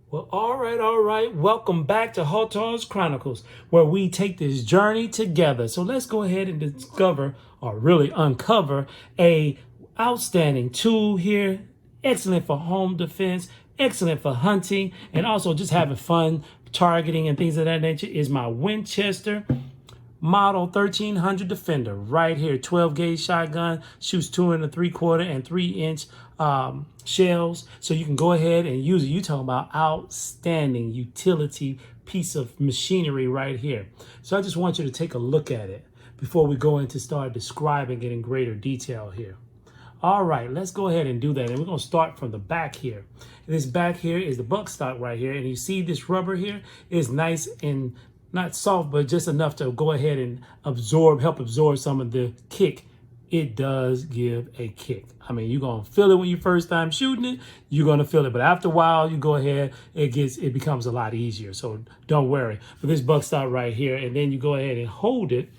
Well, all right. Welcome back to Hotar's Chronicles, where we take this journey together. So let's go ahead and discover, or really uncover, a outstanding tool here. Excellent for home defense, excellent for hunting, and also just having fun targeting and things of that nature is my Winchester Model 1300 Defender right here. 12 gauge shotgun, shoots 2 3/4 and 3-inch shells. So you can go ahead and use it. You talking about outstanding utility piece of machinery right here. So I just want you to take a look at it before we go into start describing it in greater detail here. All right, let's go ahead and do that. And we're going to start from the back here. And this back here is the buttstock right here. And you see this rubber here is nice and not soft, but just enough to go ahead and help absorb some of the kick. It does give a kick. I mean, you're going to feel it when you first time shooting it. You're going to feel it. But after a while, you go ahead, it becomes a lot easier. So don't worry. But this buttstock right here, and then you go ahead and hold it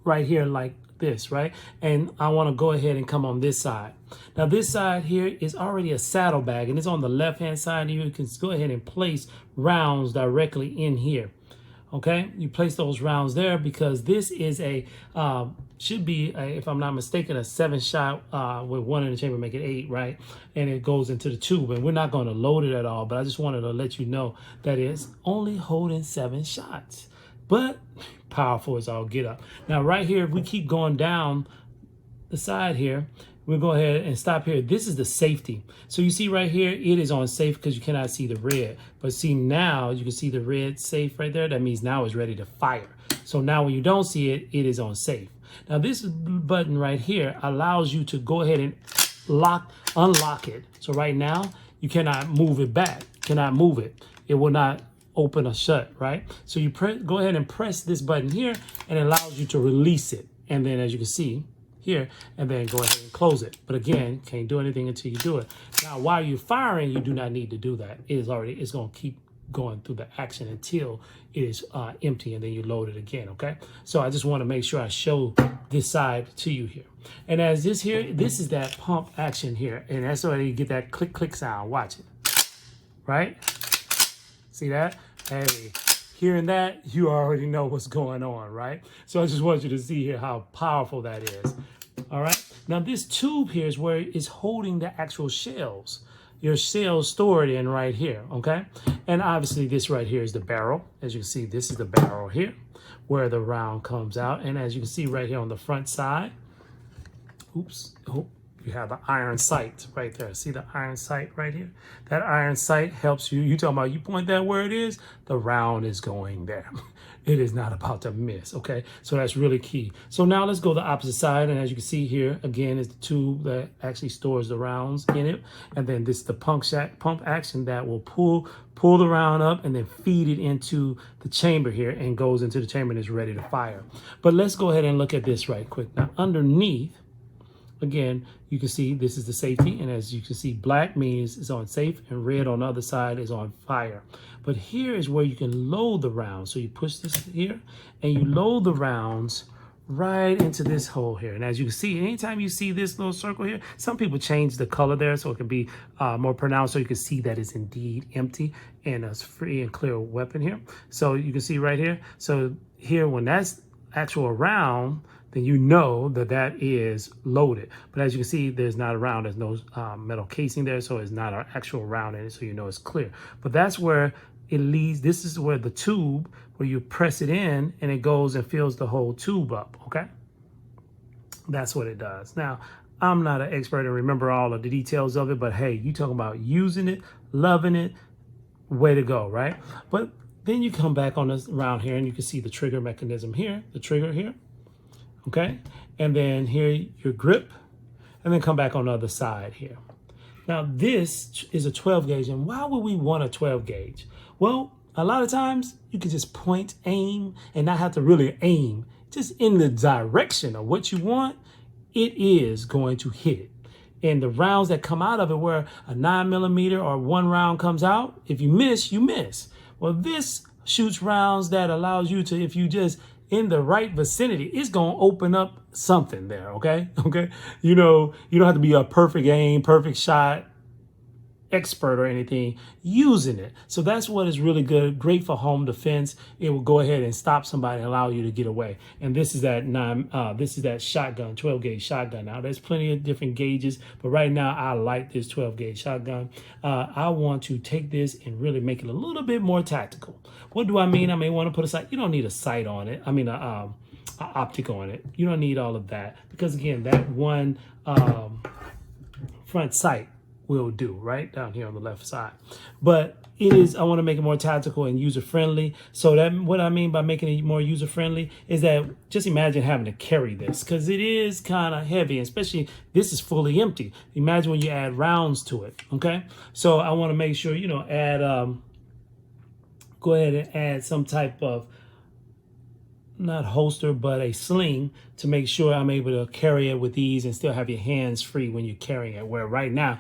right here like this, right? And I want to go ahead and come on this side. Now this side here is already a saddlebag, and it's on the left hand side, and you can go ahead and place rounds directly in here. Okay, you place those rounds there because this is should be if I'm not mistaken, a 7-shot with 1 in the chamber, make it 8, right? And it goes into the tube, and we're not going to load it at all, but I just wanted to let you know that it's only holding 7 shots, but powerful as all get up. Now right here, if we keep going down the side here, we'll go ahead and stop here. This is the safety. So you see right here, it is on safe because you cannot see the red. But see now, you can see the red safe right there. That means now it's ready to fire. So now when you don't see it, it is on safe. Now this button right here allows you to go ahead and unlock it. So right now, you cannot move it back, cannot move it. It will not open or shut, right? So you go ahead and press this button here and it allows you to release it. And then as you can see, here, and then go ahead and close it. But again, can't do anything until you do it. Now, while you're firing, you do not need to do that. It's going to keep going through the action until it is empty, and then you load it again, okay? So I just want to make sure I show this side to you here. And as this here, this is that pump action here, and that's why you get that click, click sound. Watch it, right? See that? Hey. Hearing that, you already know what's going on, right? So I just want you to see here how powerful that is. All right. Now this tube here is where it's holding the actual shells. Your shells stored in right here, okay? And obviously this right here is the barrel. As you can see, this is the barrel here where the round comes out. And as you can see right here on the front side, you have the iron sight right there. See the iron sight right here? That iron sight helps you. You talking about you point that where it is, the round is going there. It is not about to miss, okay? So that's really key. So now let's go the opposite side. And as you can see here, again, is the tube that actually stores the rounds in it. And then this is the pump action that will pull the round up and then feed it into the chamber here and goes into the chamber and is ready to fire. But let's go ahead and look at this right quick. Now underneath, again, you can see this is the safety, and as you can see, black means it's on safe and red on the other side is on fire. But here is where you can load the rounds. So you push this here and you load the rounds right into this hole here. And as you can see, anytime you see this little circle here, some people change the color there so it can be more pronounced so you can see that it's indeed empty and a free and clear weapon here. So you can see right here. So here, when that's actual round, then you know that that is loaded. But as you can see, there's not a round. There's no metal casing there, so it's not an actual round in it, so you know it's clear. But that's where it leads. This is where the tube, where you press it in, and it goes and fills the whole tube up, okay? That's what it does. Now, I'm not an expert and remember all of the details of it, but hey, you talking about using it, loving it, way to go, right? But then you come back on this round here, and you can see the trigger mechanism here, the trigger here. Okay, and then here your grip, and then come back on the other side here. Now this is a 12 gauge, and why would we want a 12 gauge? Well, a lot of times you can just point, aim, and not have to really aim. Just in the direction of what you want, it is going to hit it. And the rounds that come out of it, where a 9mm or 1 round comes out, if you miss, you miss. Well, this shoots rounds that allows you to, if you just in the right vicinity, it's going to open up something there, okay? Okay? You know, you don't have to be a perfect aim, perfect shot. expert or anything using it. So that's what is really good, great for home defense. It will go ahead and stop somebody and allow you to get away. And this is that shotgun, 12 gauge shotgun. Now there's plenty of different gauges, but right now I like this 12 gauge shotgun. I want to take this and really make it a little bit more tactical. What do I mean? I may want to put a sight. You don't need a sight on it. I mean, a optic on it. You don't need all of that because again, that one front sight will do right down here on the left side. But I want to make it more tactical and user friendly. So that what I mean by making it more user friendly is that just imagine having to carry this because it is kind of heavy, especially this is fully empty. Imagine when you add rounds to it. Okay, so I want to make sure add go ahead and add some type of not holster, but a sling to make sure I'm able to carry it with ease and still have your hands free when you're carrying it, where right now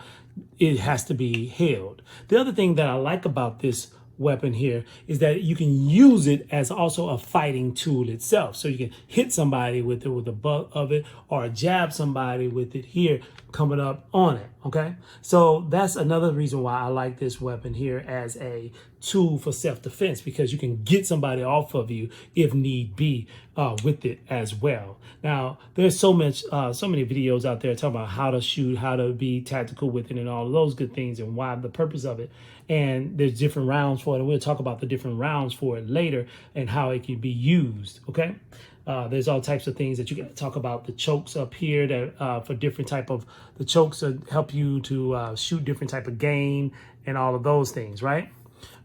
it has to be held. The other thing that I like about this weapon here is that you can use it as also a fighting tool itself. So you can hit somebody with it with the butt of it or jab somebody with it here coming up on it. Okay, so that's another reason why I like this weapon here as a tool for self-defense, because you can get somebody off of you if need be with it as well. Now there's so many videos out there talking about how to shoot, how to be tactical with it and all of those good things and why the purpose of it. And there's different rounds for it, and we'll talk about the different rounds for it later and how it can be used. Okay, there's all types of things that you can talk about. The chokes up here that for different type of the chokes that help you to shoot different type of game and all of those things, right?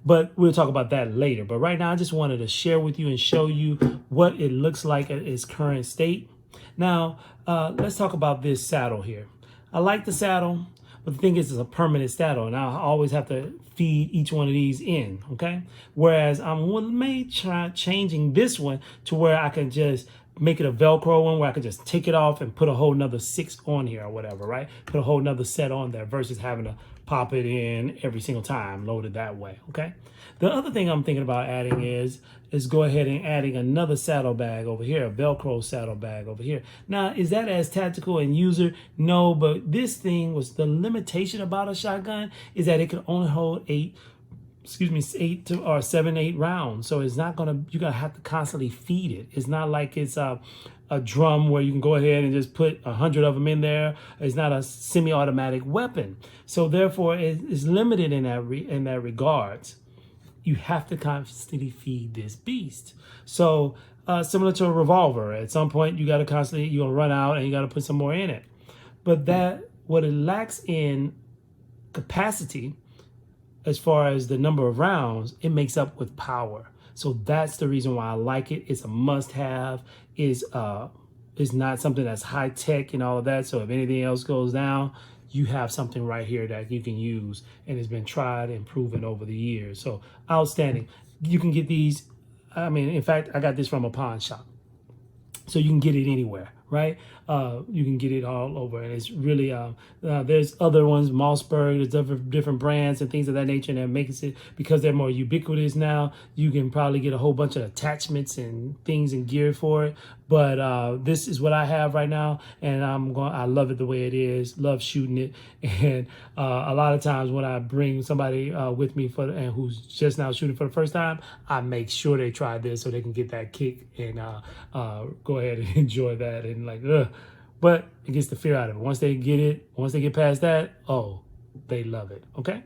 But we'll talk about that later. But right now, I just wanted to share with you and show you what it looks like at its current state. Now, let's talk about this saddle here. I like the saddle, but the thing is, it's a permanent saddle, and I always have to feed each one of these in, okay? Whereas I may try changing this one to where I can just make it a Velcro one where I can just take it off and put a whole nother 6 on here or whatever, right? Put a whole nother set on there versus having to pop it in every single time, loaded that way, okay? The other thing I'm thinking about adding is go ahead and adding another saddlebag over here, a Velcro saddlebag over here. Now, is that as tactical and user? No, but this thing was the limitation about a shotgun is that it could only hold 8 or 7, 8 rounds. So it's not gonna, you're gonna have to constantly feed it. It's not like it's a drum where you can go ahead and just put 100 of them in there. It's not a semi-automatic weapon. So therefore it's limited in that regards. You have to constantly feed this beast. So similar to a revolver, at some point you gotta constantly, you're gonna run out and you gotta put some more in it. But what it lacks in capacity, as far as the number of rounds, it makes up with power. So that's the reason why I like it. It's a must-have. It's not something that's high-tech and all of that. So if anything else goes down, you have something right here that you can use, and it's been tried and proven over the years. So outstanding. You can get these. I mean, in fact, I got this from a pawn shop. So you can get it anywhere, right? You can get it all over, and it's really there's other ones, Mossberg, there's different brands and things of that nature, and that makes it, because they're more ubiquitous now, you can probably get a whole bunch of attachments and things and gear for it. But this is what I have right now, and I love it the way it is. Love shooting it, and a lot of times when I bring somebody with me and who's just now shooting for the first time, I make sure they try this so they can get that kick and go ahead and enjoy that and like, ugh. But it gets the fear out of it. Once they get past that, oh, they love it. Okay.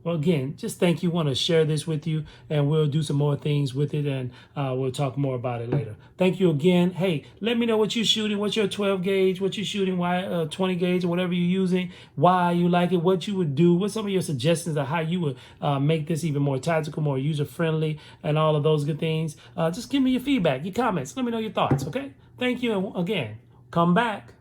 Well, again, just thank you. Want to share this with you, and we'll do some more things with it, and we'll talk more about it later. Thank you again. Hey, let me know what you're shooting, what's your 12 gauge, what you're shooting, why 20 gauge or whatever you're using, why you like it, what you would do, what's some of your suggestions of how you would make this even more tactical, more user-friendly, and all of those good things. Just give me your feedback, your comments. Let me know your thoughts, okay? Thank you, and again, come back.